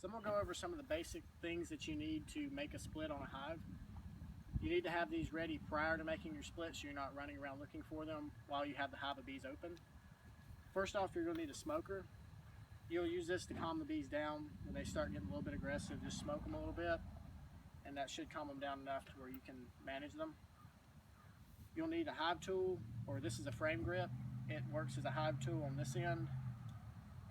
So I'm going to go over some of the basic things that you need to make a split on a hive. You need to have these ready prior to making your split so you're not running around looking for them while you have the hive of bees open. First off, you're going to need a smoker. You'll use this to calm the bees down. When they start getting a little bit aggressive, just smoke them a little bit, and that should calm them down enough to where you can manage them. You'll need a hive tool, or this is a frame grip. It works as a hive tool on this end,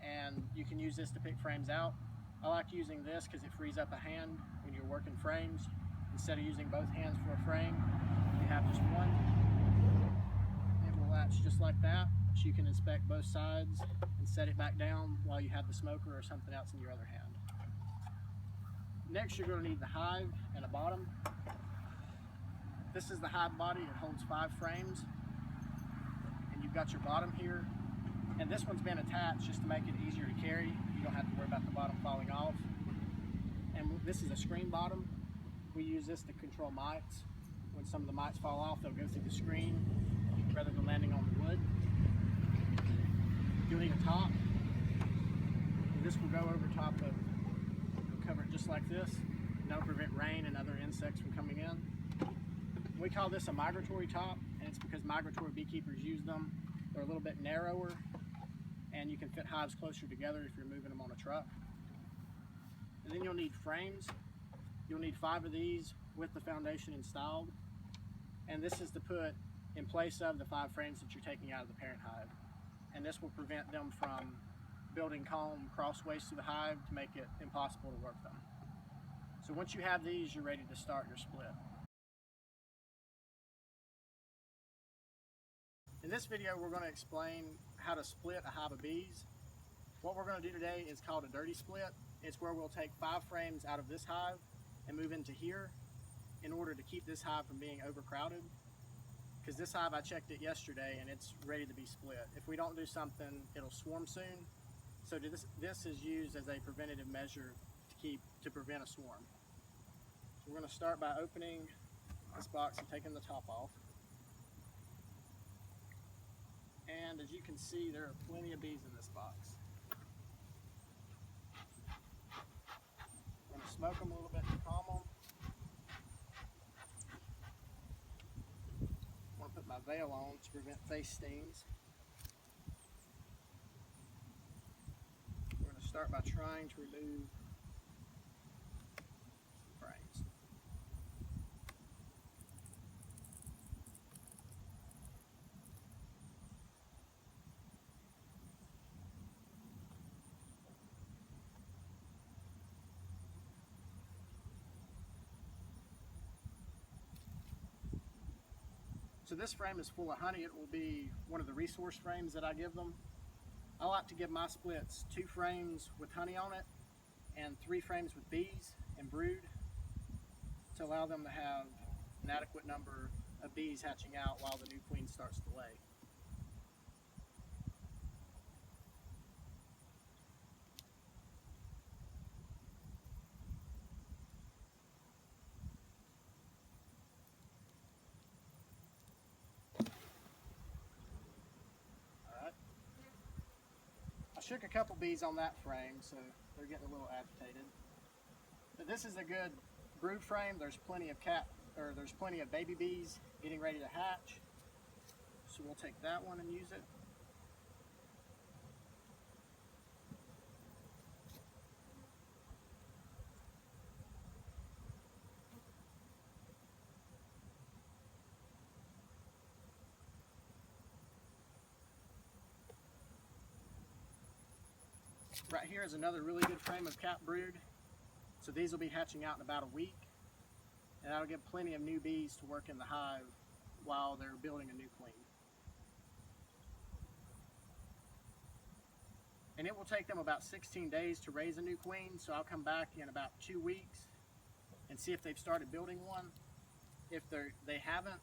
and you can use this to pick frames out. I like using this because it frees up a hand when you're working frames. Instead of using both hands for a frame, you have just one. It will latch just like that, so you can inspect both sides and set it back down while you have the smoker or something else in your other hand. Next, you're going to need the hive and a bottom. This is the hive body. It holds 5 frames, and you've got your bottom here. And this one's been attached just to make it easier to carry. You don't have to worry about the bottom falling off. And this is a screen bottom. We use this to control mites. When some of the mites fall off, they'll go through the screen rather than landing on the wood. You'll need a top. And this will go over top of, you'll cover it just like this. And that'll prevent rain and other insects from coming in. We call this a migratory top, and it's because migratory beekeepers use them. They're a little bit narrower, and you can fit hives closer together if you're moving them on a truck. And then you'll need frames. You'll need 5 of these with the foundation installed. And this is to put in place of the 5 frames that you're taking out of the parent hive. And this will prevent them from building comb crossways through the hive to make it impossible to work them. So once you have these, you're ready to start your split. In this video, we're going to explain how to split a hive of bees. What we're going to do today is called a dirty split. It's where we'll take 5 frames out of this hive and move into here in order to keep this hive from being overcrowded. Because this hive, I checked it yesterday and it's ready to be split. If we don't do something, it'll swarm soon. So this is used as a preventative measure to prevent a swarm. So we're going to start by opening this box and taking the top off. And as you can see, there are plenty of bees in this box. I'm going to smoke them a little bit to calm them. I want to put my veil on to prevent face stings. We're going to start by trying to remove some frames. So this frame is full of honey. It will be one of the resource frames that I give them. I like to give my splits 2 frames with honey on it and 3 frames with bees and brood to allow them to have an adequate number of bees hatching out while the new queen starts to lay. I shook a couple bees on that frame, so they're getting a little agitated. But this is a good brood frame. There's plenty of baby bees getting ready to hatch. So we'll take that one and use it. Right here is another really good frame of cap brood. So these will be hatching out in about a week. And that'll give plenty of new bees to work in the hive while they're building a new queen. And it will take them about 16 days to raise a new queen. So I'll come back in about 2 weeks and see if they've started building one. If they haven't,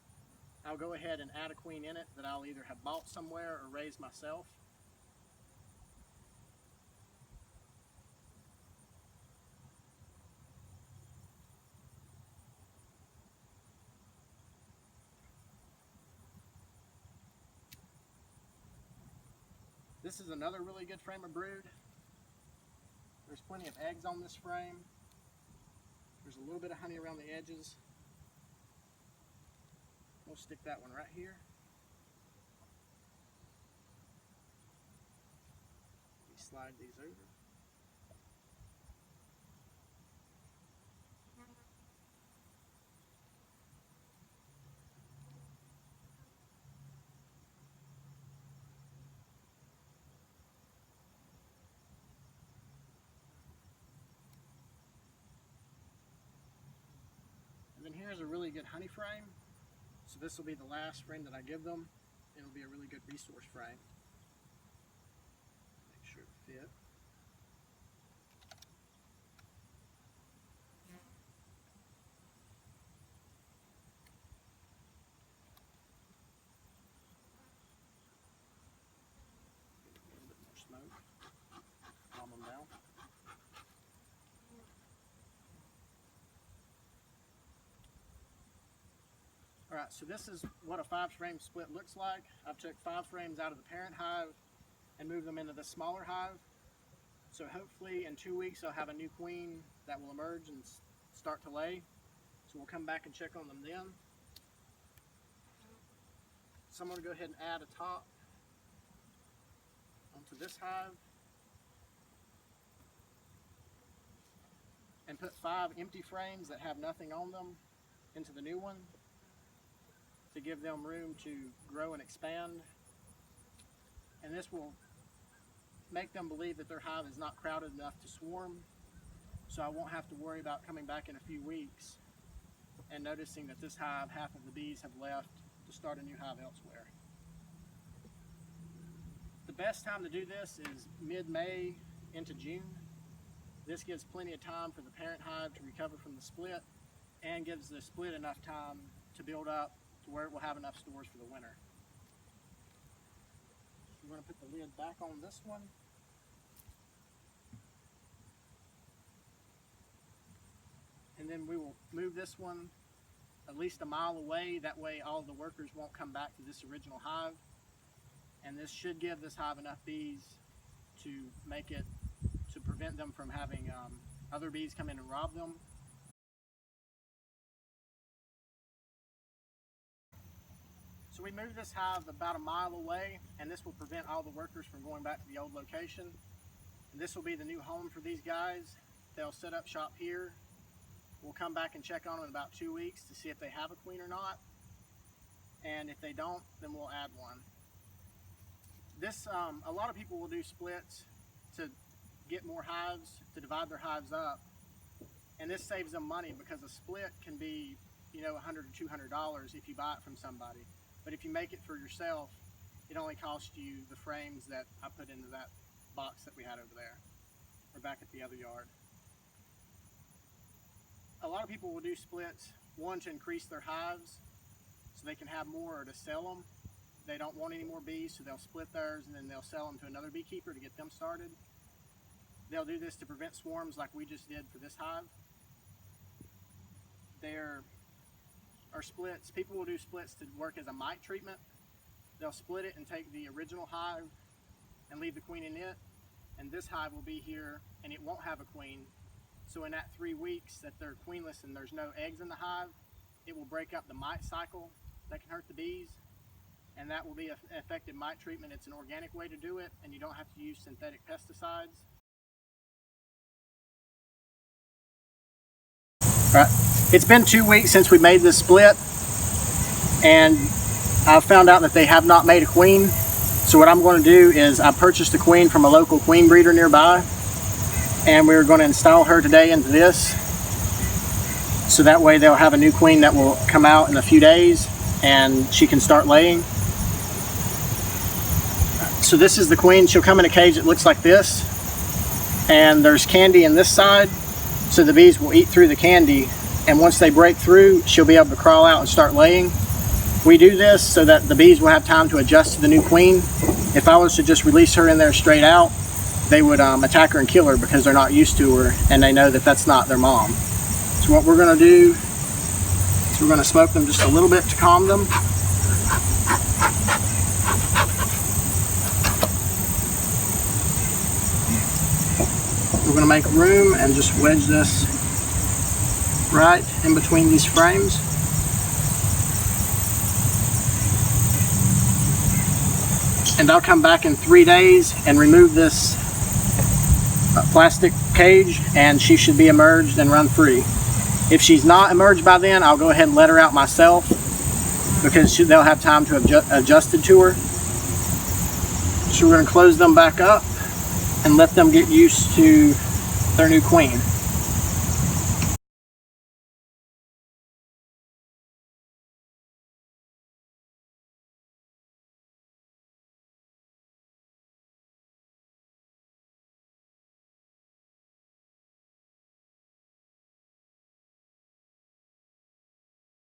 I'll go ahead and add a queen in it that I'll either have bought somewhere or raised myself. This is another really good frame of brood. There's plenty of eggs on this frame. There's a little bit of honey around the edges. We'll stick that one right here. We slide these over. And then here's a really good honey frame. So this will be the last frame that I give them. It'll be a really good resource frame. Make sure it fits. A little bit more smoke. Calm them down. Alright, so this is what a 5-frame split looks like. I've took 5 frames out of the parent hive and moved them into the smaller hive. So hopefully in 2 weeks I'll have a new queen that will emerge and start to lay. So we'll come back and check on them then. So I'm going to go ahead and add a top onto this hive and put 5 empty frames that have nothing on them into the new one, to give them room to grow and expand. And this will make them believe that their hive is not crowded enough to swarm, so I won't have to worry about coming back in a few weeks and noticing that this hive, half of the bees have left to start a new hive elsewhere. The best time to do this is mid-May into June. This gives plenty of time for the parent hive to recover from the split and gives the split enough time to build up to where it will have enough stores for the winter. We're going to put the lid back on this one. And then we will move this one at least a mile away. That way all the workers won't come back to this original hive. And this should give this hive enough bees to make it, to prevent them from having other bees come in and rob them. So we moved this hive about a mile away, and this will prevent all the workers from going back to the old location. And this will be the new home for these guys. They'll set up shop here. We'll come back and check on them in about 2 weeks to see if they have a queen or not. And if they don't, then we'll add one. This, a lot of people will do splits to get more hives, to divide their hives up. And this saves them money because a split can be, $100 or $200 if you buy it from somebody. But if you make it for yourself, it only costs you the frames that I put into that box that we had over there, or back at the other yard. A lot of people will do splits, one, to increase their hives so they can have more, or to sell them. They don't want any more bees, so they'll split theirs and then they'll sell them to another beekeeper to get them started. They'll do this to prevent swarms like we just did for this hive. There are splits. People will do splits to work as a mite treatment. They'll split it and take the original hive and leave the queen in it. And this hive will be here and it won't have a queen. So in that 3 weeks that they're queenless and there's no eggs in the hive, it will break up the mite cycle that can hurt the bees. And that will be an effective mite treatment. It's an organic way to do it, and you don't have to use synthetic pesticides. All right. It's been 2 weeks since we made this split, and I've found out that they have not made a queen. So what I'm going to do is I purchased a queen from a local queen breeder nearby, and we're going to install her today into this. So that way they'll have a new queen that will come out in a few days, and she can start laying. So this is the queen. She'll come in a cage that looks like this, and there's candy in this side, so the bees will eat through the candy, and once they break through, she'll be able to crawl out and start laying. We do this so that the bees will have time to adjust to the new queen. If I was to just release her in there straight out, they would attack her and kill her because they're not used to her and they know that that's not their mom. So what we're going to do is we're going to smoke them just a little bit to calm them. We're going to make room and just wedge this right in between these frames. And I'll come back in 3 days and remove this plastic cage, and she should be emerged and run free. If she's not emerged by then, I'll go ahead and let her out myself, because they'll have time to adjust it to her. So we're going to close them back up and let them get used to their new queen.